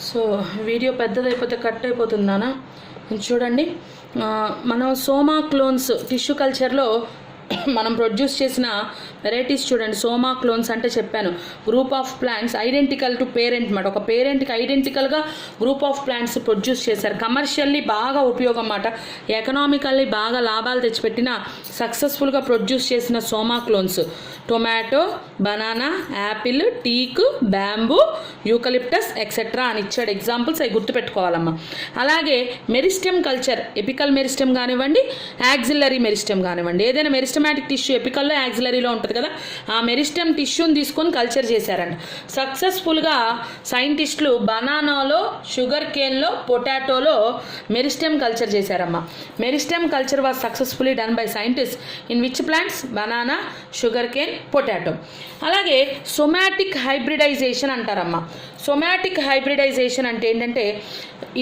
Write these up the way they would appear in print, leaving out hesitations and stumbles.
So video పెద్దదైపోతే cut అయిపోతుందానా చూడండి. మనం Soma clones tissue కల్చర్లో మనం ప్రొడ్యూస్ చేసిన వెరైటీస్ చూడండి. సోమా క్లోన్స్ అంటే చెప్పాను, group of plants identical to parent మాట. ఒక పేరెంట్కి ఐడెంటికల్గా గ్రూప్ ఆఫ్ ప్లాంట్స్ ప్రొడ్యూస్ చేశారు. కమర్షియల్లీ బాగా ఉపయోగం మాట, ఎకనామికల్లీ బాగా లాభాలు తెచ్చిపెట్టిన సక్సెస్ఫుల్గా ప్రొడ్యూస్ చేసిన somaclones tomato, banana, apple, teak, bamboo, eucalyptus etcetera అని ఇచ్చాడు ఎగ్జాంపుల్స్. అవి గుర్తుపెట్టుకోవాలమ్మా. అలాగే మెరిస్టెమ్ కల్చర్, ఎపికల్ మెరిస్టెమ్ కానివ్వండి, యాక్సిలరీ మెరిస్టెమ్ కానివ్వండి. ఏదైనా మెరిస్టమాటిక్ టిష్యూ ఎపికల్లో యాక్సిలరీలో ఉంటుంది కదా, ఆ మెరిస్టెమ్ టిష్యూని తీసుకొని కల్చర్ చేశారంట సక్సెస్ఫుల్గా సైంటిస్టులు. బనానాలో, షుగర్ కేన్లో, పొటాటోలో మెరిస్టెమ్ కల్చర్ చేశారమ్మా. Meristem culture was successfully done by scientist in which plants? Banana, sugar cane, potato. అలాగే సొమాటిక్ హైబ్రిడైజేషన్ అంటారమ్మా. సొమాటిక్ హైబ్రిడైజేషన్ అంటే ఏంటంటే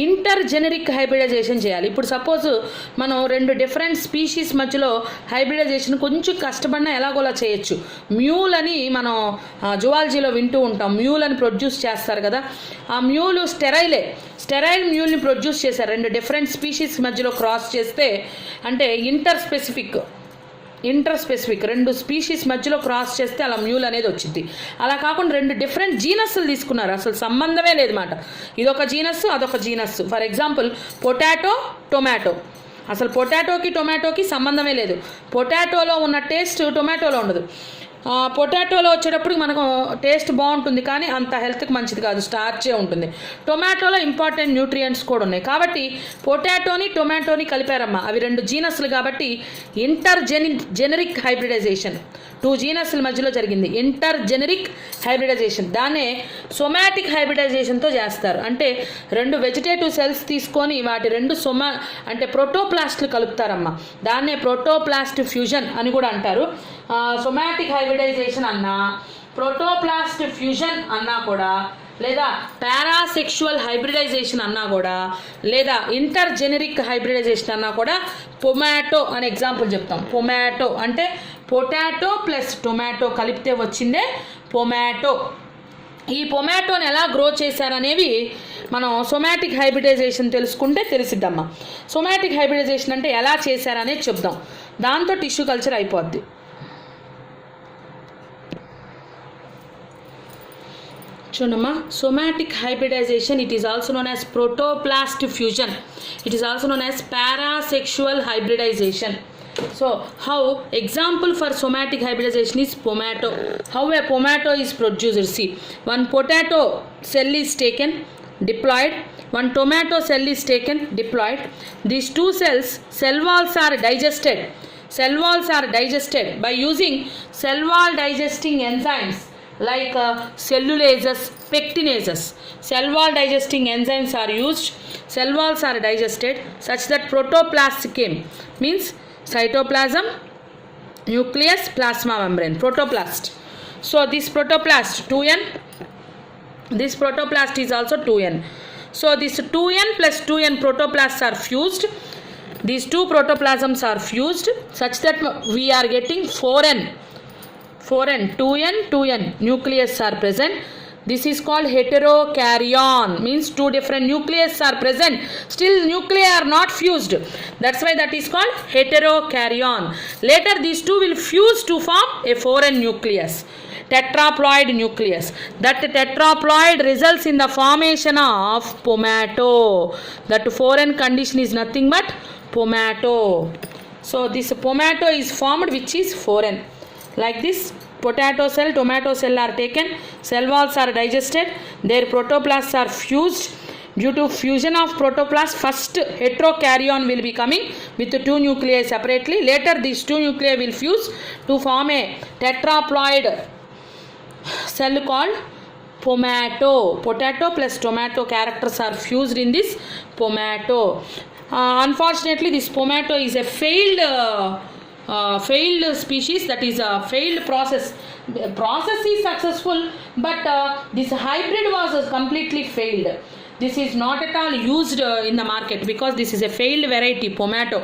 ఇంటర్ జెనరిక్ హైబ్రిడైజేషన్ చేయాలి. ఇప్పుడు సపోజ్ మనం రెండు డిఫరెంట్ స్పీషీస్ మధ్యలో హైబ్రిడైజేషన్ కొంచెం కష్టపడినా ఎలాగోలా చేయొచ్చు. మ్యూల్ అని మనం జువాలజీలో వింటూ ఉంటాం, మ్యూల్ అని ప్రొడ్యూస్ చేస్తారు కదా. ఆ మ్యూల్ స్టెరైల్ మ్యూల్ని ప్రొడ్యూస్ చేశారు. రెండు డిఫరెంట్ స్పీషీస్ మధ్యలో క్రాస్ చేస్తే అంటే ఇంటర్ స్పెసిఫిక్ రెండు స్పీషీస్ మధ్యలో క్రాస్ చేస్తే అలా మ్యూల్ అనేది వచ్చింది. అలా కాకుండా రెండు డిఫరెంట్ జీనస్లు తీసుకున్నారు, అసలు సంబంధమే లేదు మాట. ఇదొక జీనస్, అదొక genus. For example potato, tomato. అసలు పొటాటోకి టొమాటోకి సంబంధమే లేదు. పొటాటోలో ఉన్న టేస్ట్ టొమాటోలో ఉండదు. పొటాటోలో వచ్చేటప్పుడు మనకు టేస్ట్ బాగుంటుంది కానీ అంత హెల్త్కి మంచిది కాదు, స్టార్చే ఉంటుంది. టొమాటోలో ఇంపార్టెంట్ న్యూట్రియంట్స్ కూడా ఉన్నాయి కాబట్టి పొటాటోని టొమాటోని కలిపారమ్మా. అవి రెండు జీనస్లు కాబట్టి ఇంటర్ జెనరిక్ హైబ్రిడైజేషన్ టూ జీనస్ల మధ్యలో జరిగింది. ఇంటర్ జెనరిక్ హైబ్రిడైజేషన్ దాన్నే సొమాటిక్ హైబ్రిడైజేషన్తో చేస్తారు. అంటే రెండు వెజిటేటివ్ సెల్స్ తీసుకొని వాటి రెండు అంటే ప్రోటోప్లాస్ట్లు కలుపుతారమ్మా. దాన్నే ప్రోటోప్లాస్ట్ ఫ్యూజన్ అని కూడా అంటారు. సొమాటిక్ హైబ్రిడైజేషన్ అన్నా, ప్రోటోప్లాస్ట్ ఫ్యూజన్ అన్నా కూడా, లేదా పారాసెక్షువల్ హైబ్రిడైజేషన్ అన్నా కూడా, లేదా ఇంటర్ జెనరిక్ హైబ్రిడైజేషన్ అన్నా కూడా పొమాటో అనే ఎగ్జాంపుల్ చెప్తాం. పొమాటో అంటే పొటాటో ప్లస్ టొమాటో కలిపితే వచ్చిందే పొమాటో. ఈ పొమాటోని ఎలా గ్రో చేశారనేవి మనం సొమాటిక్ హైబ్రిడైజేషన్ తెలుసుకుంటే తెలిసిద్దమ్మా. సొమాటిక్ హైబ్రిడైజేషన్ అంటే ఎలా చేశారనేది చెప్దాం, దాంతో టిష్యూ కల్చర్ అయిపోద్ది. చూడమ్మా, somatic hybridization it is also known as protoplast fusion, it is also known as parasexual hybridization. So how example for somatic hybridization is pomato. How a pomato is produced? See, one potato cell is taken, diploid, one tomato cell is taken, diploid. These two cells, cell walls are digested. Cell walls are digested by using cell wall digesting enzymes like cellulases, pectinases. Cell wall digesting enzymes are used. Cell walls are digested such that protoplast came. Means cytoplasm, nucleus, plasma membrane, protoplast. So this protoplast 2n, this protoplast is also 2n. So this 2n plus 2n protoplasts are fused. These two protoplasms are fused such that we are getting 4n, 2n nucleus are present. This is called heterokaryon, means two different nucleus are present, still nuclei are not fused. That's why that is called heterokaryon. Later these two will fuse to form a 4n nucleus, tetraploid nucleus. That tetraploid results in the formation of pomato. That 4n condition is nothing but pomato. So this pomato is formed which is 4n. Like this, potato cell, tomato cell are taken, cell walls are digested, their protoplasts are fused. Due to fusion of protoplast, first heterokaryon will be coming with the two nuclei separately. Later these two nuclei will fuse to form a tetraploid cell called pomato. Potato plus tomato characters are fused in this pomato. Unfortunately this pomato is a failed species, that is a failed process. Process is successful but this hybrid was completely failed. This is not at all used in the market because this is a failed variety pomato.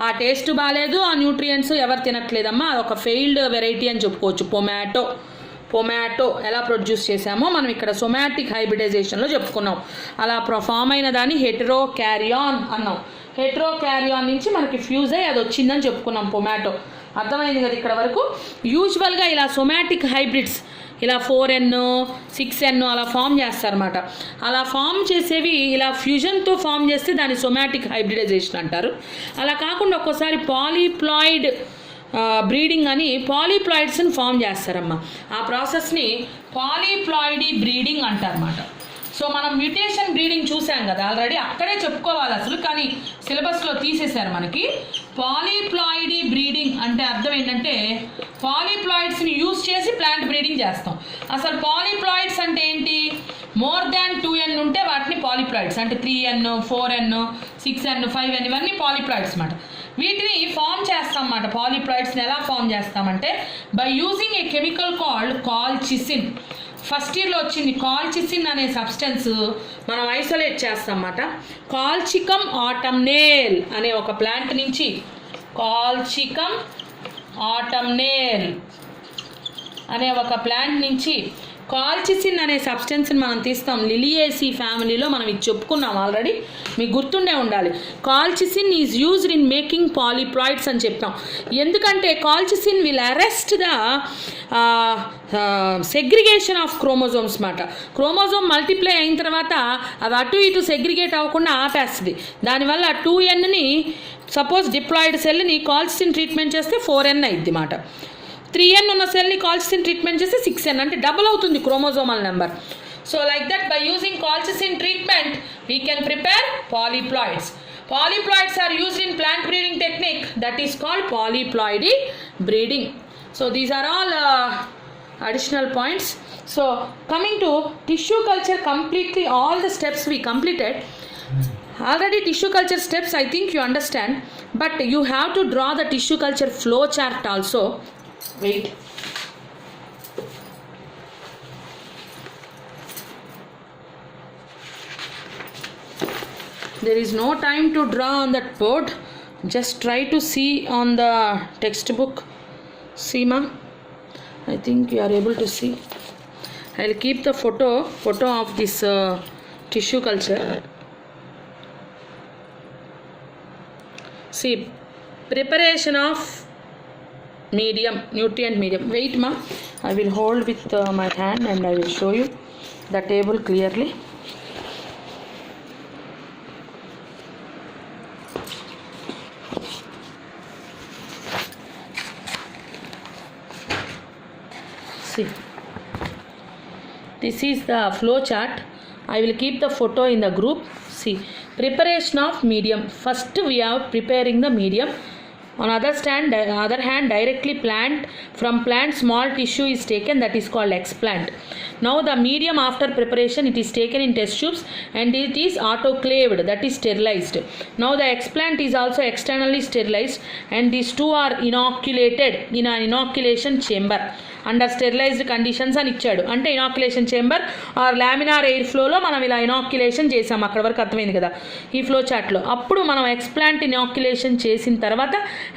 ఆ taste బాగాలేదు, ఆ nutrients ఎవరు తినట్లేదమ్మా, అదొక failed variety అని చెప్పుకోవచ్చు. పొమాటో ఎలా produce చేసామో మనం ఇక్కడ సొమాటిక్ హైబ్రిడైజేషన్లో చెప్పుకున్నాం. అలా ఫామ్ అయిన దాన్ని హెటెరోకారియాన్ అన్నాం. హెటెరోకారియాన్ నుంచి మనకి ఫ్యూజ్ అయ్యి అది వచ్చిందని చెప్పుకున్నాం పొమాటో. అర్థమైంది కదా ఇక్కడ వరకు. యూజువల్గా ఇలా సొమాటిక్ హైబ్రిడ్స్ ఇలా 4N 6N అలా ఫామ్ చేస్తారన్నమాట. అలా ఫామ్ చేసేవి ఇలా ఫ్యూజన్తో ఫామ్ చేస్తే దాన్ని సొమాటిక్ హైబ్రిడైజేషన్ అంటారు. అలా కాకుండా ఒక్కోసారి పాలీప్లాయిడ్ బ్రీడింగ్ అని పాలీప్లాయిడ్స్ని ఫామ్ చేస్తారమ్మా. ఆ ప్రాసెస్ని పాలీప్లాయిడీ బ్రీడింగ్ అంటారన్నమాట. సో మనం మ్యూటేషన్ బ్రీడింగ్ చూసాం కదా ఆల్రెడీ, అక్కడే చెప్పుకోవాలి అసలు, కానీ సిలబస్లో తీసేశారు మనకి. పాలీప్లాయిడీ బ్రీడింగ్ అంటే అర్థం ఏంటంటే పాలీప్లాయిడ్స్ని యూజ్ చేసి ప్లాంట్ బ్రీడింగ్ చేస్తాం. అసలు పాలీప్లాయిడ్స్ అంటే ఏంటి? మోర్ దాన్ 2N ఉంటే వాటిని పాలీప్లాయిడ్స్ అంటే 3N 4N 6N 5N ఇవన్నీ పాలీప్లాయిడ్స్ అన్నమాట. వీటిని ఫామ్ చేస్తాం అన్నమాట. పాలీప్లాయిడ్స్ని ఎలా ఫామ్ చేస్తామంటే by using a chemical called కాల్చిసిన్. First ఇయర్లో వచ్చింది కాల్చిసిన్ అనే సబ్స్టెన్స్ మనం ఐసోలేట్ చేస్తాం అన్నమాట. కాల్చికమ్ ఆటమ్నేల్ అనే ఒక ప్లాంట్ నుంచి కాల్చికమ్ ఆటమ్నేల్ అనే ఒక ప్లాంట్ నుంచి కాల్చిసిన్ అనే సబ్స్టెన్స్ని మనం తీస్తాం. లిలియేసీ ఫ్యామిలీలో మనం ఇది చెప్పుకున్నాం ఆల్రెడీ, మీకు గుర్తుండే ఉండాలి. Colchicine is used in making polyploids అని చెప్పాం. ఎందుకంటే colchicine will arrest the segregation of chromosomes మాట. క్రోమోజోమ్ మల్టిప్లై అయిన తర్వాత అవి అటు ఇటు సెగ్రిగేట్ అవ్వకుండా ఆపేస్తుంది. దానివల్ల 2Nని సపోజ్ డిప్లాయిడ్ సెల్ని కాల్చిసిన్ ట్రీట్మెంట్ చేస్తే 4N అయింది మాట. 3N ఉన్న సెల్ని కాల్చిసిన్ ట్రీట్మెంట్ చేస్తే 6N అంటే డబుల్ అవుతుంది chromosomal number. So like that by using colchicine treatment we can prepare polyploids. Polyploids are used in plant breeding technique that is called polyploidy breeding. So these are all additional points. So coming to tissue culture, completely all the steps we completed. Already tissue culture steps I think you understand, but you have to draw the tissue culture flow chart also. Wait. There is no time to draw on that board. Just try to see on the textbook. See ma, I think you are able to see. I will keep the photo of this tissue culture. See, preparation of medium, nutrient medium. Wait ma, I will hold with my hand and I will show you the table clearly. See, this is the flow chart. I will keep the photo in the group. See, preparation of medium. First we are preparing the medium. On other hand, directly from plant small tissue is taken, that is called explant. Now the medium after preparation, it is taken in test tubes and it is autoclaved, that is sterilized. Now the explant is also externally sterilized and these two are inoculated in an inoculation chamber under sterilized conditions అని ఇచ్చాడు. అంటే inoculation chamber or laminar air ఫ్లోలో మనం ఇలా inoculation చేసాం. అక్కడ వరకు అర్థమైంది కదా ఈ ఫ్లో చార్ట్లో. అప్పుడు మనం ఎక్స్ప్లాంట్ ఇనాక్యులేషన్ చేసిన తర్వాత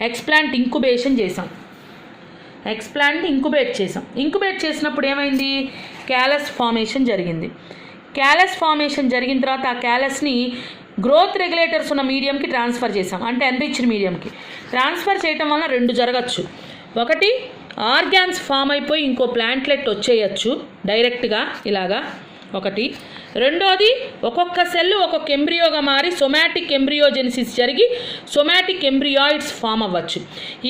ఎక్స్ప్లాంట్ ఇంక్యుబేషన్ చేసాం. ఇంక్యుబేట్ చేసినప్పుడు ఏమైంది? క్యాలస్ ఫార్మేషన్ జరిగింది. క్యాలస్ ఫార్మేషన్ జరిగిన తర్వాత ఆ క్యాలస్ని గ్రోత్ రెగ్యులేటర్స్ ఉన్న మీడియంకి ట్రాన్స్ఫర్ చేసాం. అంటే ఎన్రిచ్డ్ మీడియంకి ట్రాన్స్ఫర్ చేయటం వల్ల రెండు జరగచ్చు. ఒకటి, ఆర్గాన్స్ ఫామ్ అయిపోయి ఇంకో ప్లాంట్లెట్ వచ్చేయచ్చు డైరెక్ట్గా ఇలాగా ఒకటి. రెండోది, ఒక్కొక్క సెల్ ఒక్కొక్క ఎంబ్రియోగా మారి సొమాటిక్ ఎంబ్రియోజెనిసిస్ జరిగి సొమాటిక్ ఎంబ్రియాయిడ్స్ ఫామ్ అవ్వచ్చు.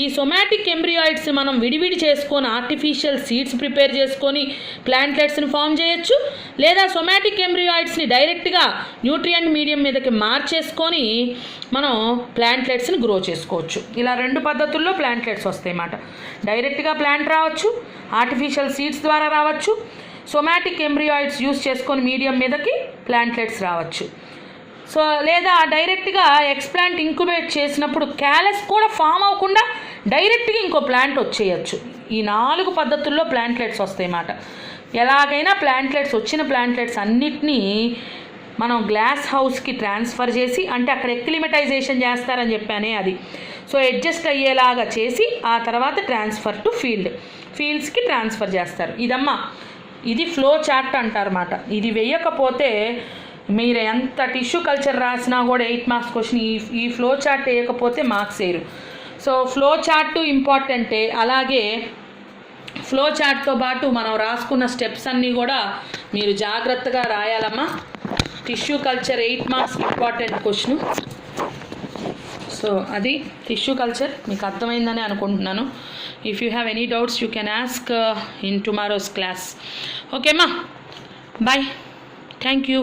ఈ సొమాటిక్ ఎంబ్రియాయిడ్స్ని మనం విడివిడి చేసుకొని ఆర్టిఫిషియల్ సీడ్స్ ప్రిపేర్ చేసుకొని ప్లాంట్లెట్స్ని ఫామ్ చేయొచ్చు. లేదా సొమాటిక్ ఎంబ్రియాయిడ్స్ని డైరెక్ట్గా న్యూట్రియంట్ మీడియం మీదకి మార్చేసుకొని మనం ప్లాంట్లెట్స్ని గ్రో చేసుకోవచ్చు. ఇలా రెండు పద్ధతుల్లో ప్లాంట్లెట్స్ వస్తాయి అన్నమాట. డైరెక్ట్గా ప్లాంట్ రావచ్చు, ఆర్టిఫిషియల్ సీడ్స్ ద్వారా రావచ్చు, సొమాటిక్ ఎంబ్రియాయిడ్స్ యూస్ చేసుకొని మీడియం మీదకి ప్లాంట్లెట్స్ రావచ్చు. సో లేదా డైరెక్ట్గా ఎక్స్ప్లాంట్ ఇంక్యుబేట్ చేసినప్పుడు క్యాలస్ కూడా ఫామ్ అవ్వకుండా డైరెక్ట్గా ఇంకో ప్లాంట్ వచ్చేయచ్చు. ఈ 4 పద్ధతుల్లో ప్లాంట్లెట్స్ వస్తాయి అన్నమాట. ఎలాగైనా వచ్చిన ప్లాంట్లెట్స్ అన్నిటినీ మనం గ్లాస్ హౌస్కి ట్రాన్స్ఫర్ చేసి, అంటే అక్కడ ఎక్లిమటైజేషన్ చేస్తారని చెప్పానే అది. సో అడ్జస్ట్ అయ్యేలాగా చేసి ఆ తర్వాత ట్రాన్స్ఫర్ టు ఫీల్డ్స్కి ట్రాన్స్ఫర్ చేస్తారు. ఇది ఫ్లో చార్ట్ అంటారన్నమాట. ఇది వేయకపోతే మీరు ఎంత టిష్యూ కల్చర్ రాసినా కూడా 8 మార్క్స్ క్వశ్చన్ ఈ ఫ్లో చార్ట్ వేయకపోతే మార్క్స్ వేయరు. సో ఫ్లో చార్ట్ ఇంపార్టెంటే. అలాగే ఫ్లో చార్ట్తో పాటు మనం రాసుకున్న స్టెప్స్ అన్నీ కూడా మీరు జాగ్రత్తగా రాయాలమ్మా. Tissue culture 8 marks important question. So అది టిష్యూ కల్చర్ మీకు అర్థమైందని అనుకుంటున్నాను. If you have any doubts you can ask in tomorrow's class. ఓకేమ్మా, బాయ్, థ్యాంక్ యూ.